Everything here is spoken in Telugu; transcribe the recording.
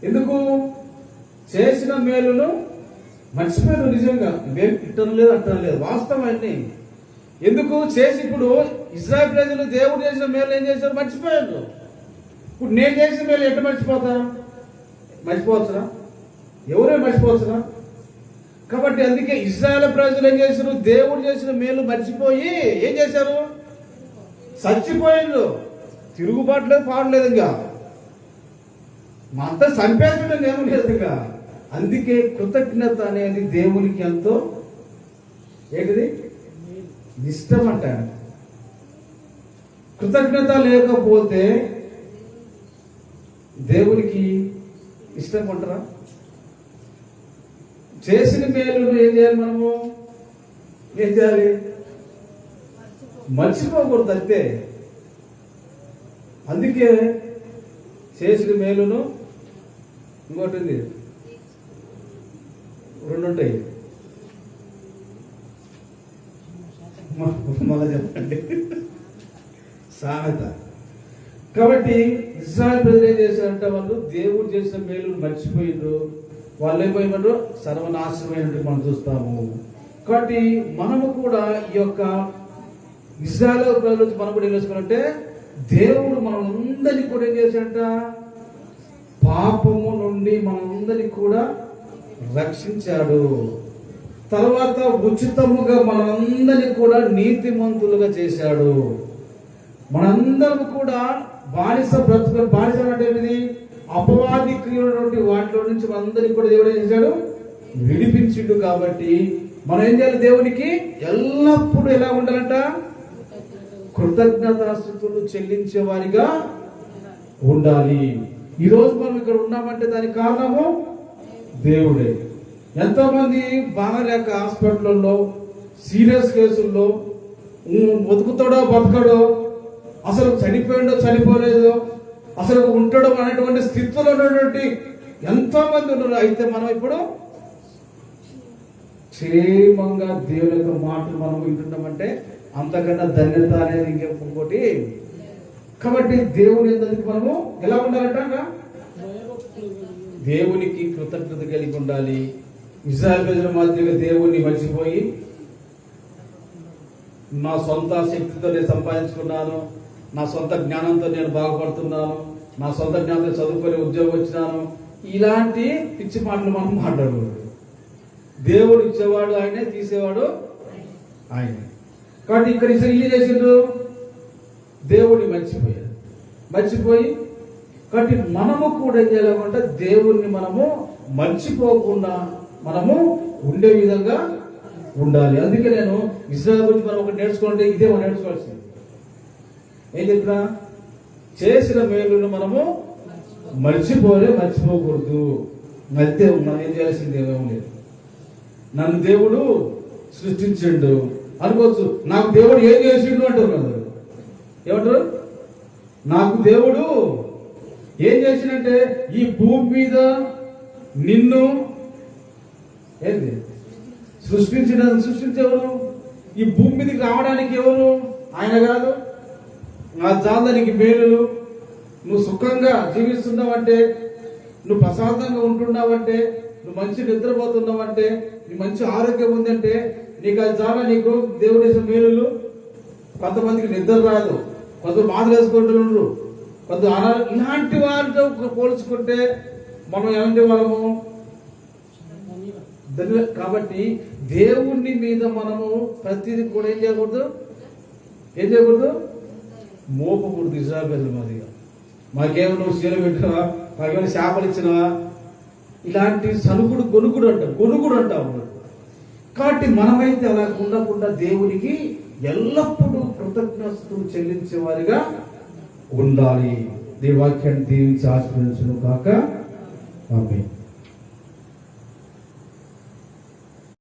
ఎందుకు? చేసిన మేలును మర్చిపోయారు. నిజంగా మేము ఇట్టం లేదు అంటం లేదు, వాస్తవాన్ని. ఎందుకు? చేసి ఇప్పుడు ఇశ్రాయేలు ప్రజలు దేవుడు చేసిన మేలు ఏం చేశారు? మర్చిపోయారు. ఇప్పుడు నేను చేసిన మేలు ఎట్లా మర్చిపోతా? మర్చిపోవచ్చునా? ఎవరే మర్చిపోవచ్చునా? కాబట్టి అందుకే ఇశ్రాయేలు ప్రజలు ఏం చేశారు? దేవుడు చేసిన మేలు మర్చిపోయి ఏం చేశారు? చచ్చిపోయారు. తిరుగుబాటు లేదు, పాడలేదు. ఇంకా మా అంతా చంపేసిన ఏమీ లేదు. ఇంకా అందుకే కృతజ్ఞత అనేది దేవునికి ఎంతో ఏంటిది ఇష్టం అంట. కృతజ్ఞత లేకపోతే దేవునికి ఇష్టం అంటారా? చేసిన మేలును ఏం చేయాలి? మనము ఏం చేయాలి? మర్చిపోకూడదు అంతే. అందుకే చేసిన మేలును ఇంకోటి ఉంది, రెండు ఉంటాయి. మళ్ళా చెప్పండి, సామెత. కాబట్టి ఇశ్రాయేలు ప్రజలు ఏం చేశారంటే వాళ్ళు దేవుడు చేసిన మేలును మర్చిపోయిండ్రు. వాళ్ళు ఏమైపోయినారు? సర్వనాశనమైనట్టు మనం చూస్తాము. కాబట్టి మనము కూడా ఈ యొక్క ఇశ్రాయేలు ప్రజల మనం కూడా ఏం చేసుకోవాలంటే, దేవుడు మనందరినీ కూడా ఏం చేశాడంట? పాపము నుండి మనందరినీ కూడా రక్షించాడు. తర్వాత ఉచితముగా మనందరినీ కూడా నీతిమంతులుగా చేశాడు. మనందరం కూడా బానిస అంటే ఏమిది? అపవాది క్రియలు వాటిలో నుంచి మనందరినీ కూడా దేవుడు ఏం చేశాడు? విడిపించిండు. కాబట్టి మనం ఏం చేయాలి? దేవునికి ఎల్లప్పుడూ ఎలా ఉండాలంట? కృతజ్ఞతాస్తుతులు చెల్లించే వారిగా ఉండాలి. ఈరోజు మనం ఇక్కడ ఉన్నామంటే దానికి కారణము దేవుడే. ఎంతో మంది బాగాలేక హాస్పిటల్లో సీరియస్ కేసుల్లో బతుకుతాడో బతకడో, అసలు చనిపోయిండో చనిపోలేదో, అసలు ఉంటాడో అనేటువంటి స్థితిలో ఉన్నటువంటి ఎంతో మంది ఉన్నారు. అయితే మనం ఇప్పుడు క్షేమంగా దేవుని యొక్క మాటలు మనం వింటున్నామంటే అంతకన్నా ధన్యత అనేది ఇంకొకటి. కాబట్టి దేవుని ఎందుకు మనము ఎలా ఉండాలంట? దేవునికి కృతజ్ఞత కలిగి ఉండాలి. ఇశ్రాయేలు ప్రజల మాదిరిగా దేవుణ్ణి మర్చిపోయి నా సొంత శక్తితో నేను సంపాదించుకున్నాను, నా సొంత జ్ఞానంతో నేను బాగుపడుతున్నాను, నా సొంత జ్ఞానంతో చదువుకొని ఉద్యోగం వచ్చినాను, ఇలాంటి పిచ్చి మాటలు మనం మాట్లాడకూడదు. దేవుడు ఇచ్చేవాడు ఆయనే, తీసేవాడు ఆయనే. కాబట్టి ఇక్కడ ఇల్లు చేసిండు, దేవుడిని మర్చిపోయి కాబట్టి మనము కూడా ఏం చేయాలంటే దేవుణ్ణి మనము మర్చిపోకుండా మనము ఉండే విధంగా ఉండాలి. అందుకే నేను ఇశ్రాయేలు గురించి మనం ఒకటి నేర్చుకుంటే ఇదే మనం నేర్చుకోవాల్సింది. ఏం చెప్పినా చేసిన మేలును మనము మర్చిపోకూడదు. మధ్య మనం ఏం చేయాల్సింది ఏమేమి లేదు. నన్ను దేవుడు సృష్టించిండు అనుకోవచ్చు, నాకు దేవుడు ఏం చేసిండు అంటారు కదా. ఏమంటారు? నాకు దేవుడు ఏం చేసిందంటే ఈ భూమి మీద నిన్ను ఏంది సృష్టించేవారు. ఈ భూమి మీదకి రావడానికి ఎవరు? ఆయన కాదు. నా జాతనికి మేలులు, నువ్వు సుఖంగా జీవిస్తున్నావంటే, నువ్వు ప్రశాంతంగా ఉంటున్నావంటే, నువ్వు మంచి నిద్రపోతున్నావంటే, నీ మంచి ఆరోగ్యం ఉందంటే నీకు అది చాలా. నీకు దేవుడు చేసిన మేలులు. కొంతమందికి నిద్ర రాదు, కొంతమంది మాటలు వేసుకుంటున్నారు, కొంత ఇలాంటి వారితో పోల్చుకుంటే మనం ఎలాంటి వాళ్ళము? కాబట్టి దేవుని మీద మనము ప్రతిదీ కూడా ఏం చేయకూడదు? మోపకూడదు. ఇశ్రాయేలు మాదిగా మాకేమో నువ్వు సీలు పెట్టినవా, మాకేమైనా చేపలు ఇచ్చినవా, ఇలాంటి సనుగుడు గొనుగుడు అంటావు. కాబట్టి మనమైతే అలా ఉండకుండా దేవునికి ఎల్లప్పుడూ కృతజ్ఞతలు చెల్లించే వారిగా ఉండాలి. దేవాక్యాన్ని దీవించి ఆశీర్వదించును కాక. ఆమేన్.